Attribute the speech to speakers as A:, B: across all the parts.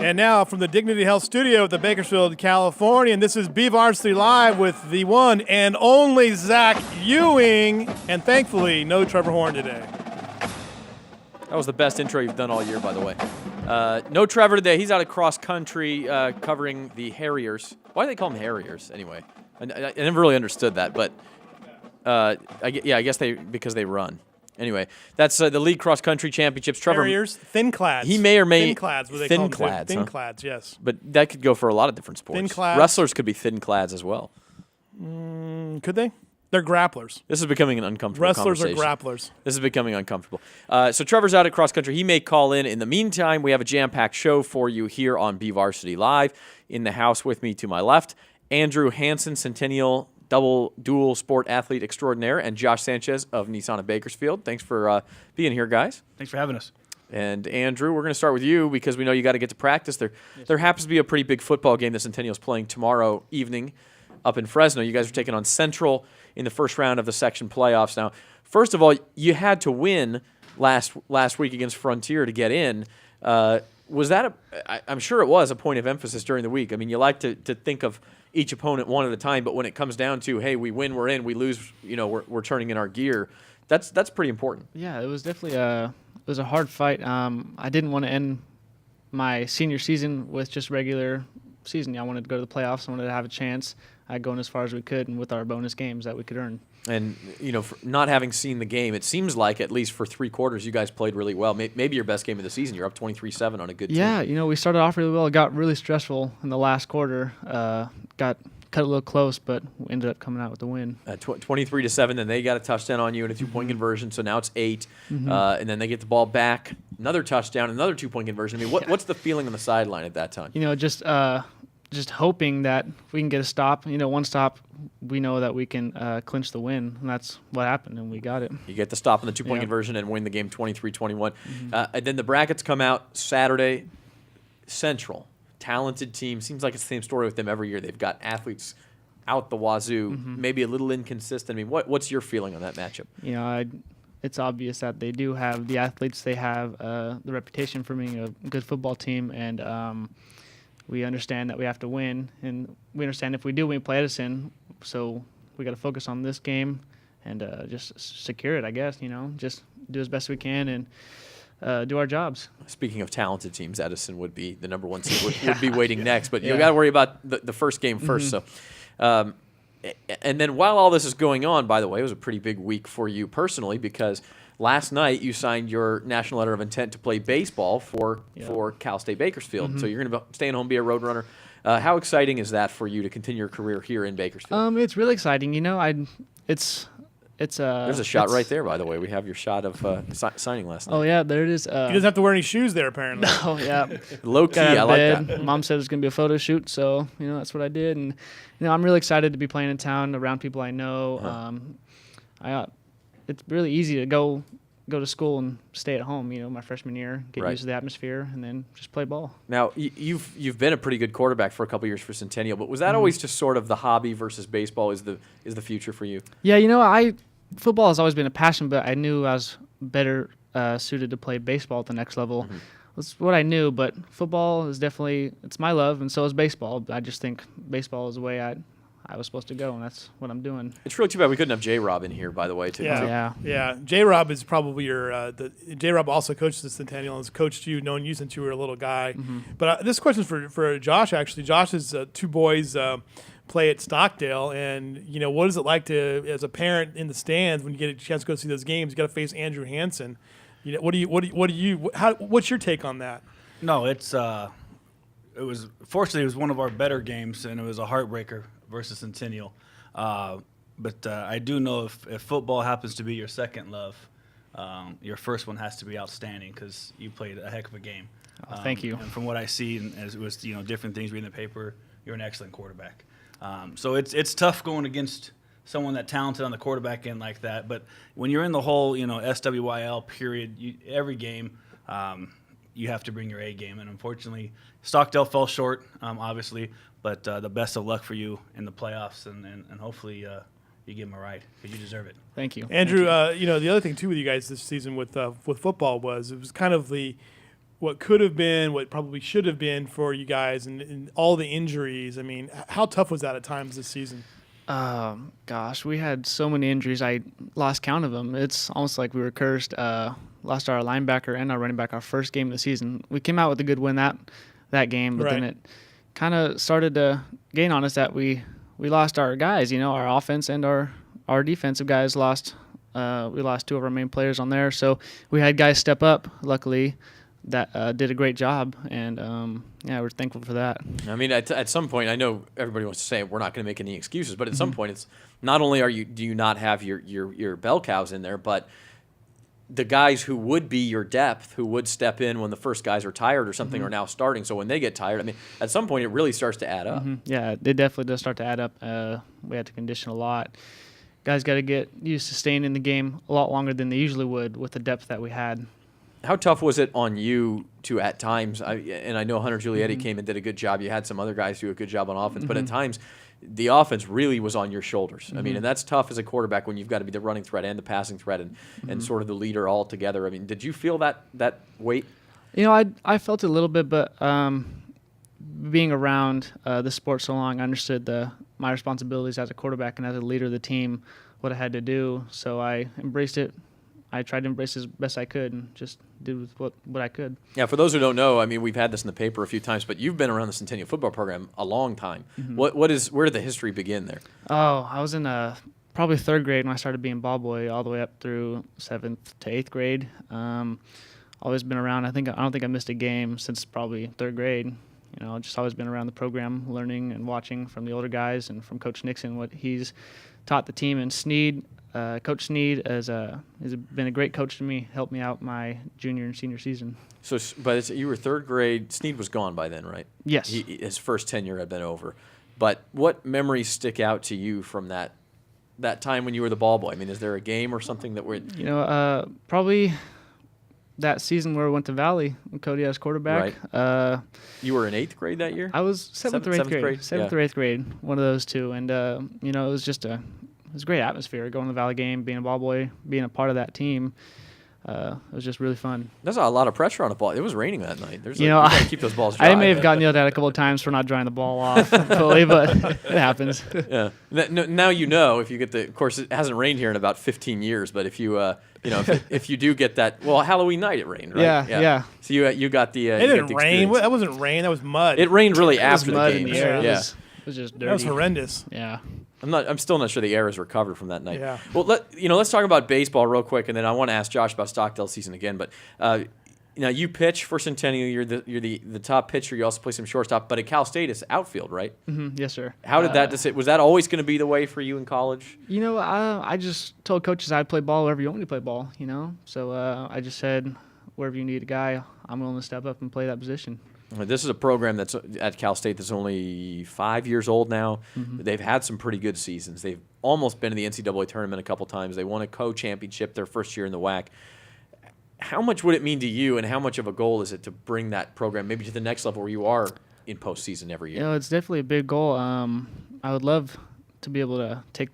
A: And now from the Dignity Health Studio at the Bakersfield, California, and this is BVarsity Live with the one and only Zach Ewing, and thankfully no Trevor Horn today.
B: That was the best intro you've done all year, by the way. No Trevor today. He's out of cross country covering the Harriers. Why do they call them Harriers anyway? I never really understood that, but I guess because they run. Anyway, that's the league cross country championships. Trevor
A: Harriers, thin clads.
B: He may or may
A: thin clads. Were they
B: thin
A: called
B: clads.
A: Thin
B: huh?
A: clads, yes.
B: But that could go for a lot of different sports.
A: Thin clads.
B: Wrestlers could be thin clads as well.
A: Could they? They're grapplers.
B: This is becoming an uncomfortable
A: Wrestlers
B: conversation.
A: are grapplers.
B: This is becoming uncomfortable. So Trevor's out at cross country. He may call in. In the meantime, we have a jam-packed show for you here on BVarsity Live. In the house with me to my left, Andrew Hansen, Centennial dual sport athlete extraordinaire, and Josh Sanchez of Nissan of Bakersfield. Thanks for being here, guys.
C: Thanks for having us.
B: And Andrew, we're going to start with you because we know you got to get to practice. There happens to be a pretty big football game that Centennial's playing tomorrow evening up in Fresno. You guys are taking on Central in the first round of the section playoffs. Now, first of all, you had to win last week against Frontier to get in. Was that I'm sure it was a point of emphasis during the week. I mean, you like to think of each opponent one at a time, but when it comes down to, hey, we win, we're in, we lose, we're turning in our gear, that's pretty important.
D: Yeah, it was definitely it was a hard fight. I didn't want to end my senior season with just regular season. I wanted to go to the playoffs. I wanted to have a chance at going as far as we could and with our bonus games that we could earn.
B: And, for not having seen the game, it seems like at least for 3 quarters you guys played really well. Maybe your best game of the season. You're up 23-7 on a good team.
D: Yeah, we started off really well. It got really stressful in the last quarter. Got cut a little close, but we ended up coming out with the win.
B: 23-7, then they got a touchdown on you and a 2-point conversion, so now it's 8.
D: Mm-hmm.
B: And then they get the ball back, another touchdown, another 2-point conversion. I mean, what's the feeling on the sideline at that time?
D: Just hoping that we can get a stop. One stop, we know that we can clinch the win, and that's what happened, and we got it.
B: You get the stop on the 2-point conversion and win the game 23-21. And then the brackets come out Saturday. Central, talented team. Seems like it's the same story with them every year. They've got athletes out the wazoo, maybe a little inconsistent. I mean, what's your feeling on that matchup?
D: It's obvious that they do have the athletes. They have the reputation for being a good football team, and we understand that we have to win, and we understand if we do, we play Edison. So we got to focus on this game and just secure it, I guess. Just do as best we can and do our jobs.
B: Speaking of talented teams, Edison would be the number 1 team. Would be waiting next, but you got to worry about the first game first. So, and then while all this is going on, by the way, it was a pretty big week for you personally because last night you signed your national letter of intent to play baseball for Cal State Bakersfield. So you're going to stay home, be a road runner. How exciting is that for you to continue your career here in Bakersfield?
D: It's really exciting. There's
B: a shot right there, by the way. We have your shot of signing last night.
D: Oh yeah, there it is.
A: He doesn't have to wear any shoes there, apparently.
D: Oh yeah,
B: low key. I like that.
D: Mom said it was gonna be a photo shoot, so that's what I did, and I'm really excited to be playing in town around people I know. It's really easy to go to school and stay at home. My freshman year, get used to the atmosphere, and then just play ball.
B: Now you've been a pretty good quarterback for a couple years for Centennial, but was that always just sort of the hobby versus baseball is the future for you?
D: Yeah, football has always been a passion, but I knew I was better suited to play baseball at the next level. That's what I knew, but football is definitely it's my love, and so is baseball. I just think baseball is the way I was supposed to go, and that's what I'm doing. It's
B: really too bad we couldn't have J-Rob in here, by the way.
A: Yeah. J-Rob is probably your J-Rob also coaches the Centennial and has coached you, known you since you were a little guy. But this question is for Josh, actually. Josh's 2 boys play at Stockdale, and what is it like to, as a parent in the stands, when you get a chance to go see those games, you got to face Andrew Hansen. What's your take on that?
C: No, fortunately it was one of our better games, and it was a heartbreaker versus Centennial. But I do know if football happens to be your second love, your first one has to be outstanding because you played a heck of a game.
D: Thank you.
C: And from what I see, and as it was different things reading the paper, you're an excellent quarterback. So it's tough going against someone that talented on the quarterback end like that. But when you're in the whole SWYL period, every game you have to bring your A game. And unfortunately, Stockdale fell short, obviously. But the best of luck for you in the playoffs, and hopefully you give them a ride because you deserve it.
D: Thank you,
A: Andrew. The other thing too with you guys this season with football was it was kind of the what could have been, what probably should have been for you guys, and all the injuries. I mean, how tough was that at times this season?
D: Gosh, we had so many injuries. I lost count of them. It's almost like we were cursed. Lost our linebacker and our running back our first game of the season. We came out with a good win that game, but then it kind of started to gain on us that we lost our guys. Our offense and our defensive guys lost. We lost 2 of our main players on there, so we had guys step up. Luckily, that did a great job, and we're thankful for that.
B: I mean, at some point, I know everybody wants to say we're not going to make any excuses, but at some point, it's not only do you not have your bell cows in there, but the guys who would be your depth, who would step in when the first guys are tired or something, are now starting. So when they get tired, I mean, at some point, it really starts to add up.
D: Yeah, it definitely does start to add up. We had to condition a lot. Guys got to get used to staying in the game a lot longer than they usually would with the depth that we had.
B: How tough was it on you to, at times, and I know Hunter Giulietti came and did a good job. You had some other guys do a good job on offense, but at times the offense really was on your shoulders. I mean, and that's tough as a quarterback when you've got to be the running threat and the passing threat and sort of the leader all together. I mean, did you feel that weight?
D: I felt it a little bit, but being around the sport so long, I understood my responsibilities as a quarterback and as a leader of the team, what I had to do. So I embraced it. I tried to embrace it as best I could and just did with what I could.
B: Yeah, for those who don't know, I mean, we've had this in the paper a few times, but you've been around the Centennial football program a long time. Where did the history begin there?
D: Oh, I was in probably 3rd grade when I started being ball boy, all the way up through 7th to 8th grade. Always been around. I don't think I missed a game since probably 3rd grade. Just always been around the program, learning and watching from the older guys and from Coach Nixon what he's taught the team. And Sneed, Coach Sneed has been a great coach to me, helped me out my junior and senior season.
B: So, but you were 3rd grade. Sneed was gone by then, right?
D: Yes.
B: His first tenure had been over. But what memories stick out to you from that time when you were the ball boy? I mean, is there a game or something that were...
D: Probably that season where we went to Valley with Cody as quarterback.
B: Right. You were in 8th grade that year?
D: I was 7th or 8th grade. 7th or 8th grade, one of those two. And, it was just a great atmosphere going to the Valley game, being a ball boy, being a part of that team. It was just really fun.
B: There's a lot of pressure on a ball. It was raining that night. You got to keep those balls dry.
D: I may have gotten yelled at a couple of times for not drying the ball off fully, but it happens.
B: Yeah. Now if you get of course, it hasn't rained here in about 15 years, but if you, if you do get that, well, Halloween night it rained, right?
D: Yeah.
B: So you got the.
A: It didn't rain. That wasn't rain. That was mud.
B: It rained really after
D: mud
B: the game.
D: In the air.
B: Yeah.
D: It was just dirty.
A: That was horrendous.
D: Yeah.
B: I'm still not sure the air is recovered from that night.
A: Yeah.
B: Well, let's talk about baseball real quick, and then I want to ask Josh about Stockdale season again. But you pitch for Centennial. You're the top pitcher. You also play some shortstop. But at Cal State, it's outfield, right?
D: Yes, sir.
B: How did that was that always going to be the way for you in college?
D: I just told coaches I'd play ball wherever you want me to play ball. So I just said wherever you need a guy, I'm willing to step up and play that position.
B: This is a program that's at Cal State that's only 5 years old now. They've had some pretty good seasons. They've almost been in the NCAA tournament a couple times. They won a co-championship their first year in the WAC. How much would it mean to you, and how much of a goal is it to bring that program maybe to the next level where you are in postseason every year?
D: It's definitely a big goal. I would love to be able to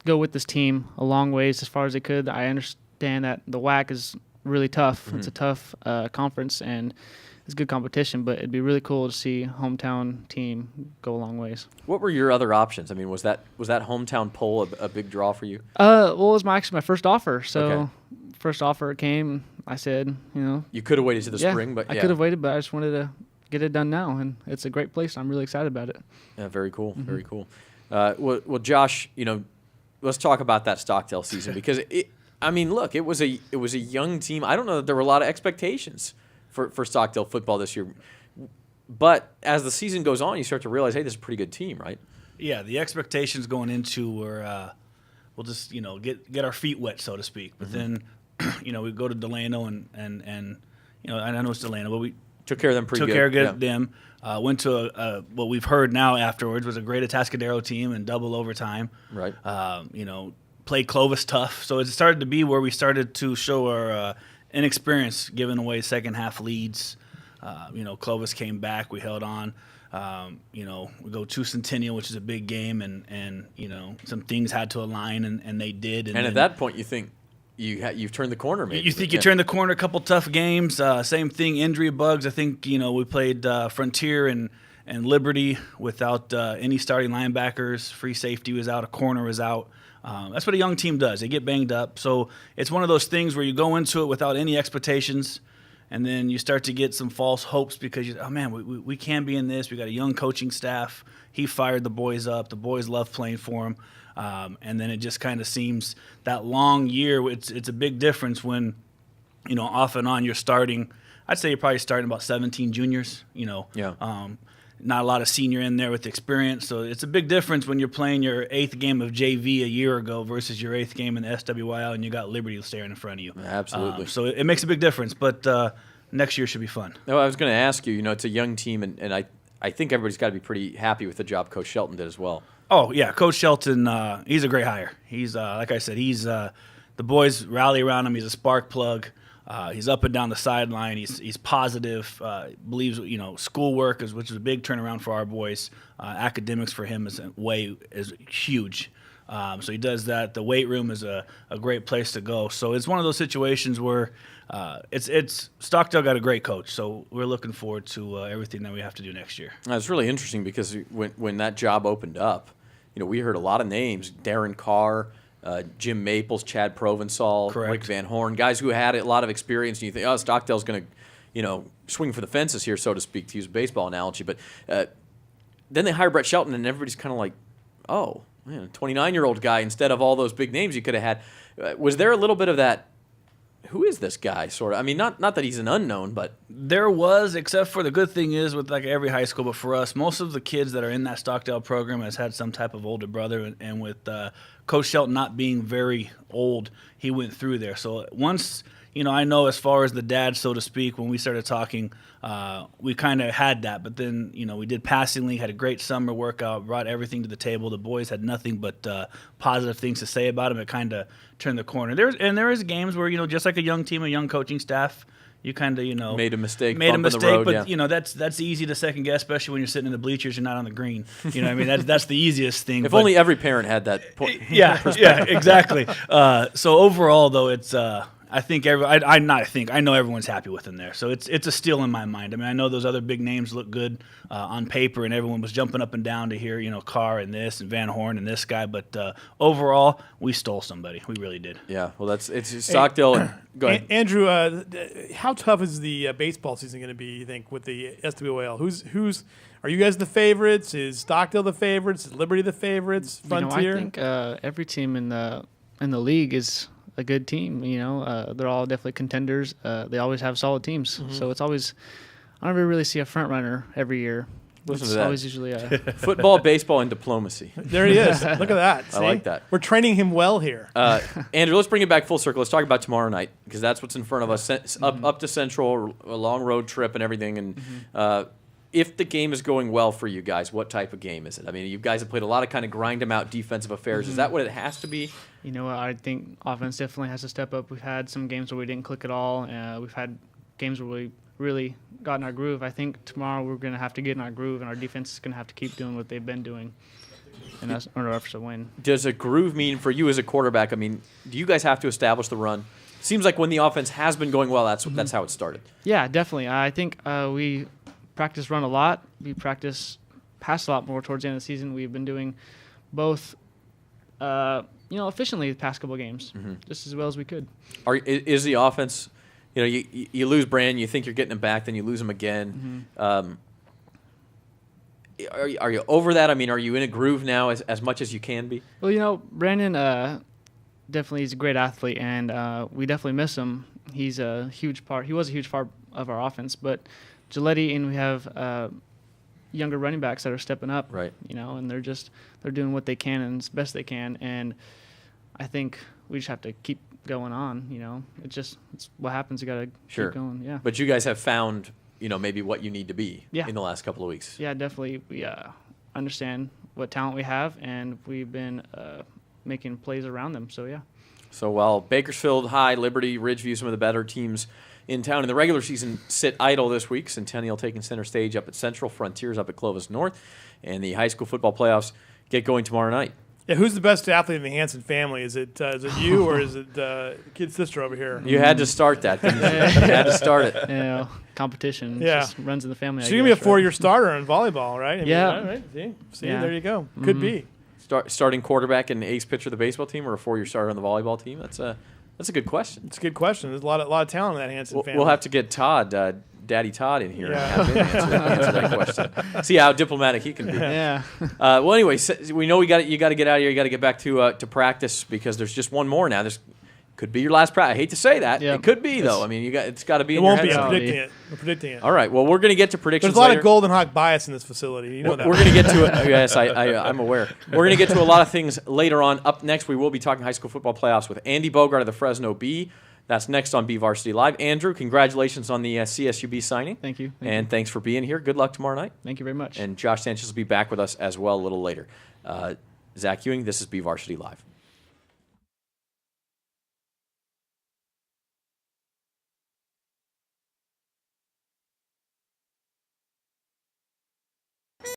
D: go with this team a long ways as far as it could. I understand that the WAC is really tough. It's a tough conference, and it's good competition, but it'd be really cool to see hometown team go a long ways.
B: What were your other options? I mean, was that hometown poll a big draw for you?
D: Well, it was actually my first offer. So first offer came, I said,
B: You could have waited to the spring, but
D: I could have waited, but I just wanted to get it done now, and it's a great place. I'm really excited about it.
B: Yeah, very cool, very cool. Well, Josh, let's talk about that Stockdale season because it was a young team. I don't know that there were a lot of expectations for Stockdale football this year. But as the season goes on, you start to realize, hey, this is a pretty good team, right?
C: Yeah, the expectations going into were we'll just, get our feet wet, so to speak. But then, we go to Delano and I know it's Delano, but we
B: took care of them pretty good.
C: Took care of them. Went to what we've heard now afterwards was a great Atascadero team and double overtime.
B: Right.
C: Played Clovis tough. So it started to be where we started to show our inexperience, giving away second half leads. Clovis came back. We held on. We go to Centennial, which is a big game, and some things had to align, and they did.
B: And at that point, you think, you've turned the corner. Maybe
C: You think you turned the corner, a couple tough games. Same thing, injury bugs. I think we played Frontier and Liberty without any starting linebackers. Free safety was out, a corner was out. That's what a young team does. They get banged up. So it's one of those things where you go into it without any expectations, and then you start to get some false hopes because we can be in this. We got a young coaching staff. He fired the boys up. The boys love playing for him. And then it just kind of seems that long year, it's a big difference when, off and on you're starting. I'd say you're probably starting about 17 juniors, not a lot of senior in there with experience. So it's a big difference when you're playing your 8th game of JV a year ago versus your 8th game in the SWYL and you got Liberty staring in front of you.
B: Absolutely.
C: So it makes a big difference, but next year should be fun.
B: No, I was going to ask you, it's a young team, and I think everybody's got to be pretty happy with the job Coach Shelton did as well.
C: Oh, yeah, Coach Shelton, he's a great hire. He's, like I said, the boys rally around him. He's a spark plug. He's up and down the sideline. He's positive. Believes schoolwork which is a big turnaround for our boys. Academics for him is huge. So he does that. The weight room is a great place to go. So it's one of those situations where it's Stockdale got a great coach. So we're looking forward to everything that we have to do next year.
B: It's really interesting because when that job opened up, we heard a lot of names: Darren Carr, Jim Maples, Chad Provençal,
C: Correct.
B: Rick Van Horn, guys who had a lot of experience. And you think, Stockdale's going to, swing for the fences here, so to speak, to use a baseball analogy. But then they hire Brett Shelton, and everybody's kind of like, oh, man, a 29-year-old guy instead of all those big names you could have had. Was there a little bit of that? Who is this guy? Sort of. I mean, not that he's an unknown, but
C: there was. Except for the good thing is with like every high school, but for us, most of the kids that are in that Stockdale program has had some type of older brother, and with Coach Shelton not being very old, he went through there. So once I know as far as the dad, so to speak, when we started talking, we kind of had that. But then we did passing league, had a great summer workout, brought everything to the table. The boys had nothing but positive things to say about him. It kind of turned the corner. There is games where just like a young team, a young coaching staff, you kind of
B: made a mistake,
C: but
B: yeah.
C: That's easy to second guess, especially when you're sitting in the bleachers and not on the green. That's the easiest thing.
B: If only every parent had that point.
C: Yeah, exactly. So overall, though, it's I know everyone's happy with him there. So it's a steal in my mind. I mean, I know those other big names look good on paper, and everyone was jumping up and down to hear Carr and this and Van Horn and this guy. But overall, we stole somebody. We really did.
B: Yeah. Well, it's Stockdale. Go ahead,
A: Andrew. How tough is the baseball season going to be? You think with the SWOL? Who's are you guys the favorites? Is Stockdale the favorites? Is Liberty the favorites? Frontier.
D: I think every team in the league is a good team. They're all definitely contenders. They always have solid teams. Mm-hmm. So it's always, I don't really see a front runner every year.
B: Listen
D: it's
B: to that.
D: Always usually
B: football, baseball, and diplomacy.
A: There he is. Look at that.
B: I like that.
A: We're training him well here.
B: Andrew, let's bring it back full circle. Let's talk about tomorrow night because that's what's in front of us. Up to Central, a long road trip and everything. And if the game is going well for you guys, what type of game is it? I mean, you guys have played a lot of kind of grind them out defensive affairs. Is that what it has to be?
D: I think offense definitely has to step up. We've had some games where we didn't click at all. We've had games where we really got in our groove. I think tomorrow we're going to have to get in our groove, and our defense is going to have to keep doing what they've been doing in order for us to win.
B: Does a groove mean for you as a quarterback? I mean, do you guys have to establish the run? Seems like when the offense has been going well, that's how it started.
D: Yeah, definitely. I think we practice run a lot. We practice pass a lot more towards the end of the season. We've been doing both efficiently the past couple of games, just as well as we could.
B: Is the offense, you lose Brandon, you think you're getting him back, then you lose him again. Are you over that? I mean, are you in a groove now as much as you can be?
D: Well, Brandon definitely is a great athlete, and we definitely miss him. He's a huge part. He was a huge part of our offense, but Giletti and we have younger running backs that are stepping up,
B: right?
D: And they're doing what they can and as best they can, and I think we just have to keep going on. It's what happens. You got to keep going. Yeah.
B: But you guys have found, maybe what you need to be in the last couple of weeks.
D: Yeah, definitely. We understand what talent we have, and we've been making plays around them. So yeah.
B: So while Bakersfield High, Liberty, Ridgeview, some of the better teams in town in the regular season sit idle this week, Centennial taking center stage up at Central, Frontiers up at Clovis North, and the high school football playoffs get going tomorrow night.
A: Yeah, who's the best athlete in the Hansen family? Is it you or is it the kid's sister over here?
B: You had to start that. Didn't you? You had to start it.
D: You know, competition
A: Yeah.
D: just runs in the family.
A: So
D: I
A: you're going to
D: guess,
A: be a
D: right?
A: 4-year starter in volleyball, right? I mean,
D: Yeah.
A: Right? See,
D: Yeah.
A: there you go. Could be.
B: Starting quarterback and ace pitcher of the baseball team, or a 4-year starter on the volleyball team? That's a good question.
A: It's a good question. There's a lot of talent in that Hansen family.
B: We'll have to get Todd, Daddy Todd, in here and
A: Yeah.
B: have him answer that question. See how diplomatic he can be.
D: Yeah.
B: Well, anyway, we know you got to get out of here. You got to get back to practice because there's just one more now. There's could be your last practice. I hate to say that.
D: Yep.
B: It could be though. I mean, it's got to be.
A: It
B: in
A: won't
B: your
A: be.
B: head
A: I'm
B: somewhere.
A: predicting it. We're predicting it.
B: All right. Well, we're going to get to predictions
A: There's a lot
B: later.
A: of Golden Hawk bias in this facility. You know that.
B: We're going to get to it. Yes, I'm aware. We're going to get to a lot of things later on. Up next, we will be talking high school football playoffs with Andy Bogart of the Fresno Bee. That's next on BVarsity Live. Andrew, congratulations on the CSUB signing.
D: Thank you.
B: And thanks for being here. Good luck tomorrow night.
D: Thank you very much.
B: And Josh Sanchez will be back with us as well a little later. Zach Ewing, this is BVarsity Live.